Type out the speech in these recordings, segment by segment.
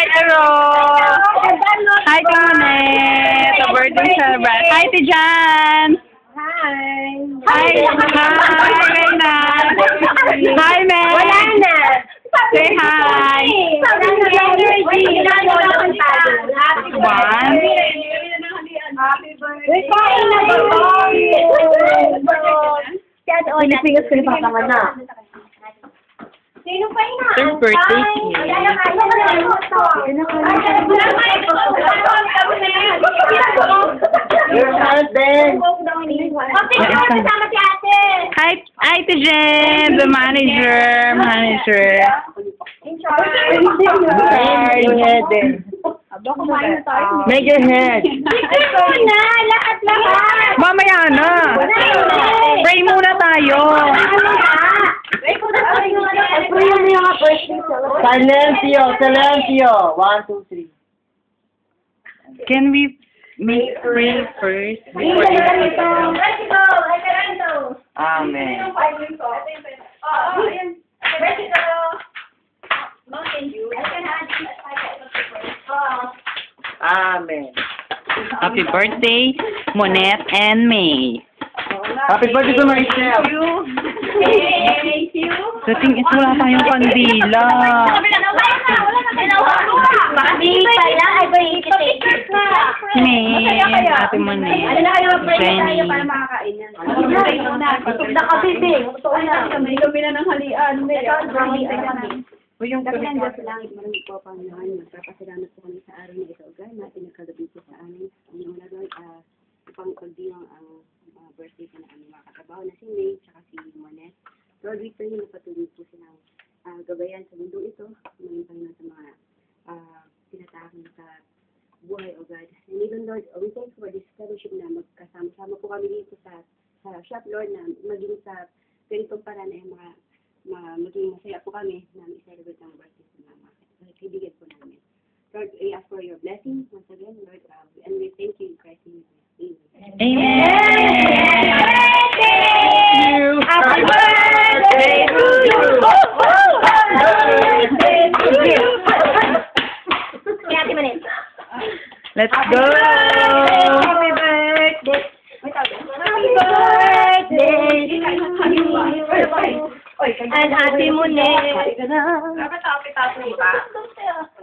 Hi, Taro! Hi, Timonet! The birthday celebrant. Hi, Tijan! Hi! Hi, Reyna! Hi, Mel! Wala na! Say hi! Sabi ko lang, One. Uy, kain na ba? Pilipinas ko ni Papa man na. Sino pa ina? First birthday cake. Hi, Tijan, the manager. Major head. Lahat. Mamaya na. Pray muna tayo. Silencio. 1, 2, 3. Can we make pray first? Amen. Amen. Happy birthday, Monet and May. Happy birthday to myself. Dating ito, wala tayong kandila. May, Ate Monet, Jenny. Yung kapitan Diyos sa langit, maraming po Panginoon. Magpapasalamat po kami sa araw na ito. God, na pinagkagabi po sa amin. Ang mga Lord, ipangkaldiyang ang birthday po na aming mga katrabaho na si May, tsaka si Monet. Lord, we pray na patuloy po silang gabayan sa mundo ito. Maging Panginoon sa mga tinatahak sa buhay, O God. And even Lord, we thank you for this fellowship na magkasama-sama po kami dito sa shop, Lord, na maging sa ganitong paraan ay maging masaya po kami na i-celebrate ang birthday sa mga kaibigan po namin. Lord, I ask for your blessing once again, Lord, and we thank you in Christ's name. Amen. Happy birthday to you! Let's go! Happy birthday! Happy birthday! And Ate Monet!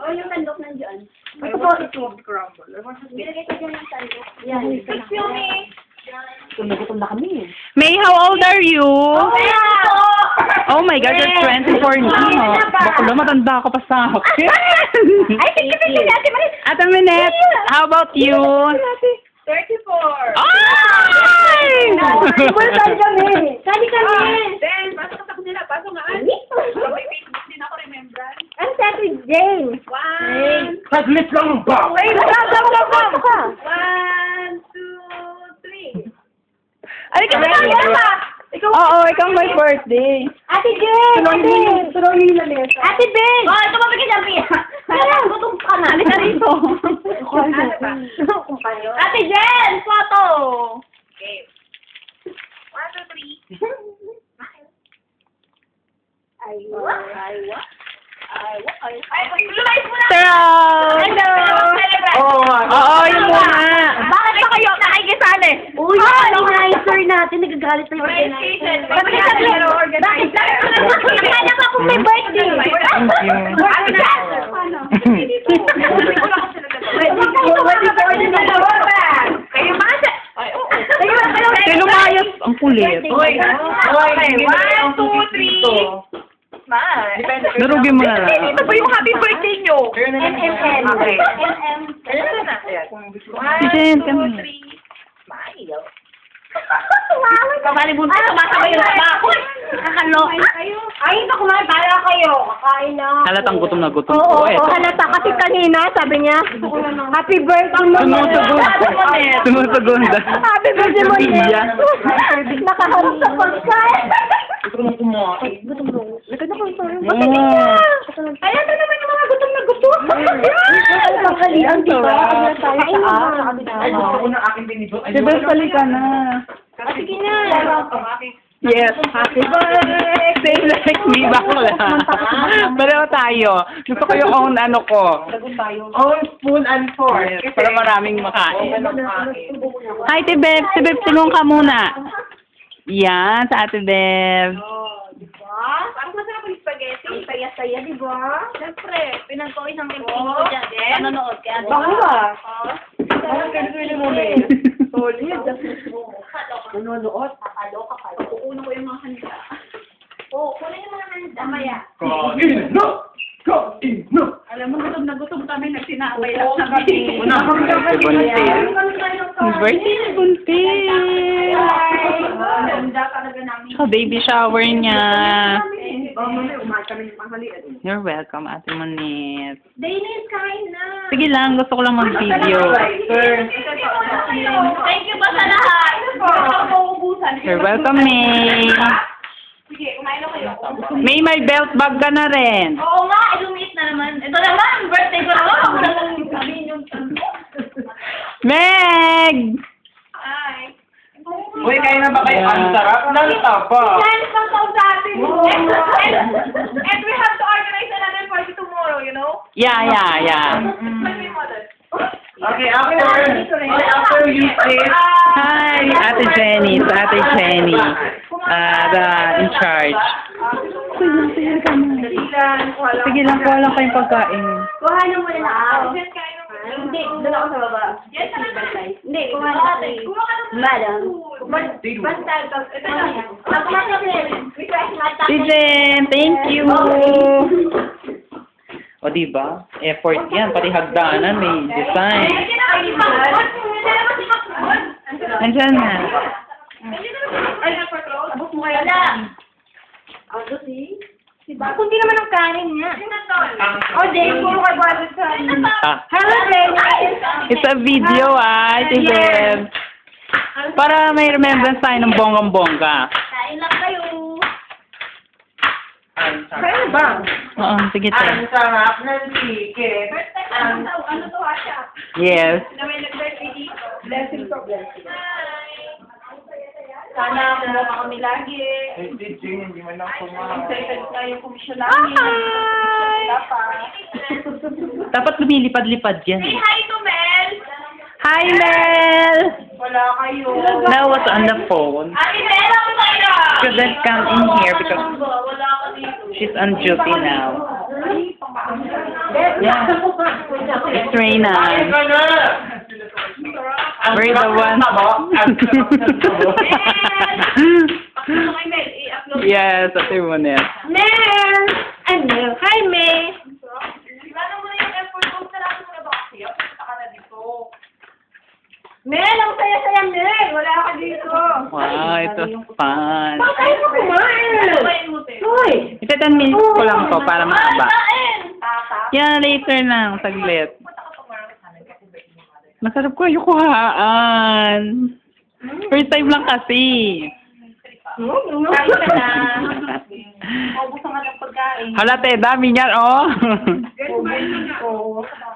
Oh, yung sandok nandiyan. Ito po, ito. Nilagay ko dyan yung sandok. Yan. Gutom na kami. May, how old are you? Oh my God, you're 24 now. Bakla, matanda ka pa sa akin. Ay, sige, Ate Monet! Ate Monet, how about you? 34. Ay! Saan kami? Sali kami! Then, pasok sa kanila. Pasok nga. May Facebook din ako, remembrance. Ang si Ate Jane! 1, Saglit lang ba? Wait, stop ka! 1, 2, 3. Ay, kasi Oo, ikaw may birthday. Ate Jane! Tulong niyo na mesa. Ate Ben! Oh, ito mabigay na Pia. Gutom ka na. Halika rito. Ate Jen! Photo! Okay. 1, 2, 3. Lumayos mo na! Hello! Oo, yun muna. Bakit ba kayo nakikisali? Uy, organizer natin. Nagagalit na yung organizer. Bakit? Nakala ka kung may birthday. Kayo mga sa... Sino mayos? Ang kulit. Okay, 1, 2, 3. Smile. Narugi mo na lang. Ito ba yung happy birthday nyo? MMN. Okay. MM. Si Jen, kami. 1, 2, 3. Smile. Kamalibun pa, tumasabay yung tabako. Nakalo. Ay, ito kumain para kayo. Kakain na. Halatang gutom na gutom Oo, ko. halata. Kasi kanina, sabi niya, happy birthday mo. Sumusugunda. Happy birthday mo. Iya. Nakaharap sa pagkain. Gusto ko nang kumain. Gutom mo. Lagay na kayo tayo. Ayan na naman yung mga gutom na gutom. Pangkalian, di ba? Kain na. Ay, gusto ko ng aking binibot. Diba, sali ka na. Sige na. Yes. Happy birthday! Same like me, bakla. Pareho tayo. Gusto ko yung own ano ko. Own spoon and fork. Yes, para maraming makain. Hi, Tibeb. Tibeb, tulong ka muna. Yan, sa Ate Beb. Parang masarap yung spaghetti. Ang saya-saya, di ba? Siyempre, pinagpawis ang Tingin ko dyan. Nanonood ka. Baka ba? Parang ganito mo eh. Solid. Nanonood. Kakaloka ka. Puuno ko yung mga handa. Oo, kunin yung mga handa. Maya. Kain na! Kain na! Alam mo, gutom na gutom kami. Nagsinabay lang kami. Una kami Si Buntis. Birthday ni Buntis. Handa talaga namin. Sa baby shower niya. Umahay kami ng panghalian. You're welcome, Ate Monet. Dennis, kain na. Sige lang, gusto ko lang mag-video. Thank you ba sa lahat? You're welcome, May. Sige, kumain na kayo. May belt bag ka na rin. Oo nga, ilumit na naman. Ito naman, birthday ko naman. Ako na lang yung sabihin yung Meg! Ay. Uy, kayo na ba kayo? Ang sarap ng taba. Yan pang kausapin mo. And we have to organize another party tomorrow, you know? Yeah. Like my mother. Okay, after you say, Hi, Ate Jenny. Sa Ate Jenny. The in charge. Sige lang, kuha lang kayong pagkain. Kuha na muna na ako. Diyan kain ng Hindi, doon ako sa baba. Yes, Hindi, kuha na ako. Kuha ka ng Madam. basta. Ito na. Ako na kasi. Tijen, thank you. O, diba? Effort yan. Pati hagdanan, may design. Andiyan na. Ay, nagpa-close. Abot mo kaya lang. Ako si? Kundi naman ang kanin niya. O, Dave, puro kay Bobby sa Hello, Dave. It's a video, Tijen. Para may remembrance tayo ng bonggang-bongga. Kain lang kayo. kayo ba? Oo, sige Ang tayo. sarap ng ticket. First time ano to, Asha? Yes. Na may nag-birthday dito. Blessing to blessing. Sana kumama kami lagi. Eh, di, Jing, hindi man lang kumain. Excited na yung komisyon namin. Hi! Wala pa. Dapat lumilipad-lipad yan. Say hi to Mel! Hi, Mel! Wala kayo. Mel was on the phone. Ate Mel, ako tayo! Couldn't come in here because Wala ka dito. she's on duty now. Yeah. It's Reina. Kain ka na! We're the ones. Ano kay Mel? I-upload. Yes, Ate Monet. Mel! Ano? Hi, May. Plano mo na yung effort ko. Salamat mo na ba kasi? Punta ka na dito. Mel, ang saya-saya, Mel. Wala ka dito. Wow, it was fun. Bakit mo kumain? Sabayin mo, te. Hoy! Ito 10 minutes ko lang to para maaba. Tata. Yan, later lang, saglit. Masarap ko yung kuhaan. First time lang kasi. Kain ka na. Maubusan ka ng pagkain. Hala, te, dami niyan, oh.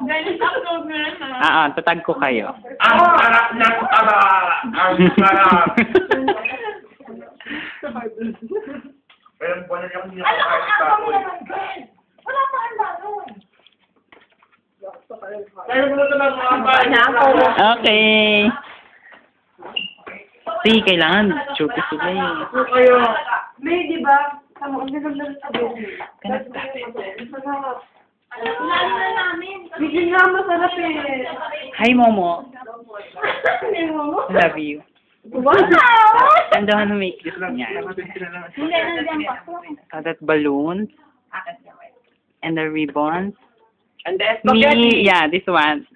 Ganyan upload na yan, ha? Tatag ko kayo. Ang sarap ng taba! Ang sarap! Pero buwan na ako niya Alam mo, kakain ang pa kami ako. naman, girl. Wala pa ang lanon. Kaya mo na mga bahay. Okay. Sige, kailangan. Chupi sila eh. Ito kayo. May, di ba? Ang ganda sa buhay. Lalo na namin. Bigyan nga masarap eh. Hi, Momo. I love you. Wow! I'm the one who make this niya. Hindi, nandiyan pa. That balloons. And the ribbons. And the Me, spaghetti. yeah, this one.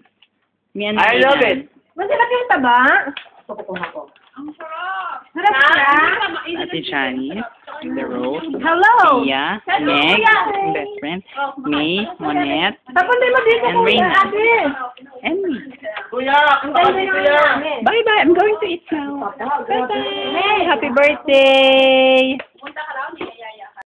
Me and I love Nina. it. Masarap yung taba. Ang sarap. Sarap siya. Ate Shani, the Rose, Hello! Tia, Meg, yung best friend, May, Monette, Papunta mo dito And po Reina. sa atin. and me. Kuya, Ang ganda dito yung yan. namin. Bye-bye, I'm going to eat now. Bye-bye. Happy birthday!